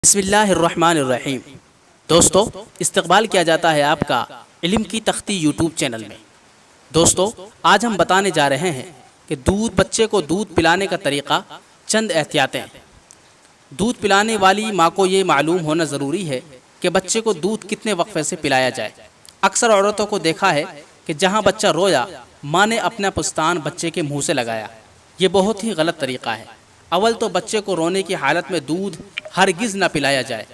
بسم اللہ الرحمن الرحیم۔ دوستو، استقبال کیا جاتا ہے آپ کا علم کی تختی یوٹیوب چینل میں۔ دوستو، آج ہم بتانے جا رہے ہیں کہ بچے کو دودھ پلانے کا طریقہ، چند احتیاطیں۔ دودھ پلانے والی ماں کو یہ معلوم ہونا ضروری ہے کہ بچے کو دودھ کتنے وقفے سے پلایا جائے۔ اکثر عورتوں کو دیکھا ہے کہ جہاں بچہ رویا، ماں نے اپنا پستان بچے کے منہ سے لگایا۔ یہ بہت ہی غلط طریقہ ہے۔ اول تو بچے کو رونے کی حالت میں دودھ ہرگز نہ پلایا جائے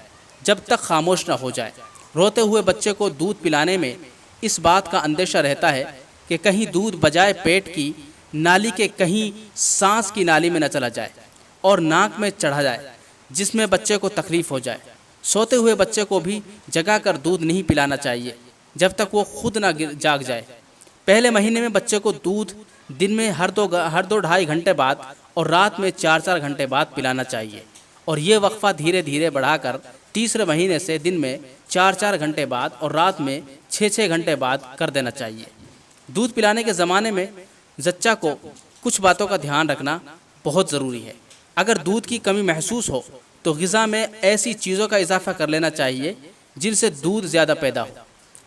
جب تک خاموش نہ ہو جائے۔ روتے ہوئے بچے کو دودھ پلانے میں اس بات کا اندیشہ رہتا ہے کہ کہیں دودھ بجائے پیٹ کی نالی کے کہیں سانس کی نالی میں نہ چلا جائے اور ناک میں چڑھا جائے، جس میں بچے کو تکلیف ہو جائے۔ سوتے ہوئے بچے کو بھی جگا کر دودھ نہیں پلانا چاہیے جب تک وہ خود نہ جاگ جائے۔ پہلے مہینے میں بچے کو دودھ دن میں ہر دو ڈھائی گھنٹے بعد اور رات میں 4 گھنٹے بعد پلانا چاہیے، اور یہ وقفہ دھیرے دھیرے بڑھا کر تیسرے مہینے سے دن میں 4 گھنٹے بعد اور رات میں 6 گھنٹے بعد کر دینا چاہیے۔ دودھ پلانے کے زمانے میں زچہ کو کچھ باتوں کا دھیان رکھنا بہت ضروری ہے۔ اگر دودھ کی کمی محسوس ہو تو غذا میں ایسی چیزوں کا اضافہ کر لینا چاہیے جن سے دودھ زیادہ پیدا ہو۔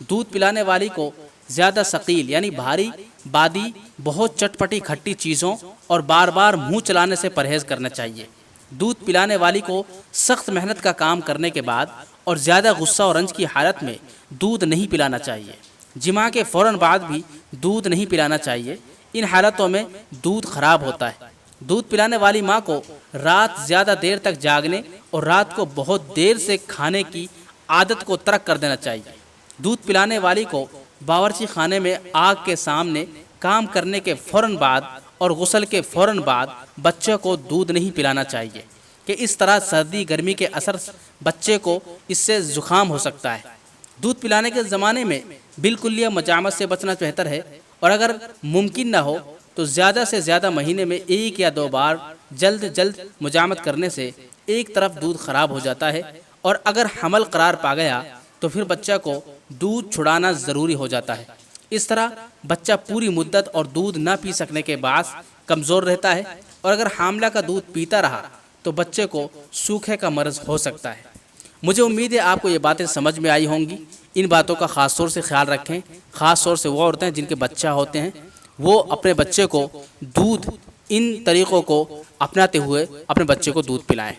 دودھ پلانے والی کو زیادہ ثقیل یعنی بھاری، بادی، بہت چٹپٹی کھٹی چیزوں اور بار بار منہ چلانے سے پرہیز کرنا چاہیے۔ دودھ پلانے والی کو سخت محنت کا کام کرنے کے بعد اور زیادہ غصہ اور رنج کی حالت میں دودھ نہیں پلانا چاہیے۔ جماع کے فوراً بعد بھی دودھ نہیں پلانا چاہیے۔ ان حالتوں میں دودھ خراب ہوتا ہے۔ دودھ پلانے والی ماں کو رات زیادہ دیر تک جاگنے اور رات کو بہت دیر سے کھانے کی عادت کو ترک کر دینا چاہیے۔ دودھ پلانے والی کو باورچی خانے میں آگ کے سامنے کام کرنے کے فوراً بعد اور غسل کے فوراً بعد بچے کو دودھ نہیں پلانا چاہیے، کہ اس طرح سردی گرمی کے اثر بچے کو اس سے زکام ہو سکتا ہے۔ دودھ پلانے کے زمانے میں بالکلیہ مجامت سے بچنا بہتر ہے، اور اگر ممکن نہ ہو تو زیادہ سے زیادہ مہینے میں 1 یا 2 بار جلد مجامت کرنے سے ایک طرف دودھ خراب ہو جاتا ہے، اور اگر حمل قرار پا گیا تو پھر بچہ کو دودھ چھڑانا ضروری ہو جاتا ہے۔ اس طرح بچہ پوری مدت اور دودھ نہ پی سکنے کے باعث کمزور رہتا ہے، اور اگر حاملہ کا دودھ پیتا رہا تو بچے کو سوکھے کا مرض ہو سکتا ہے۔ مجھے امید ہے آپ کو یہ باتیں سمجھ میں آئی ہوں گی۔ ان باتوں کا خاص طور سے خیال رکھیں، خاص طور سے وہ عورتیں جن کے بچہ ہوتے ہیں، وہ اپنے بچے کو ان طریقوں کو اپناتے ہوئے اپنے بچے کو دودھ پلائیں۔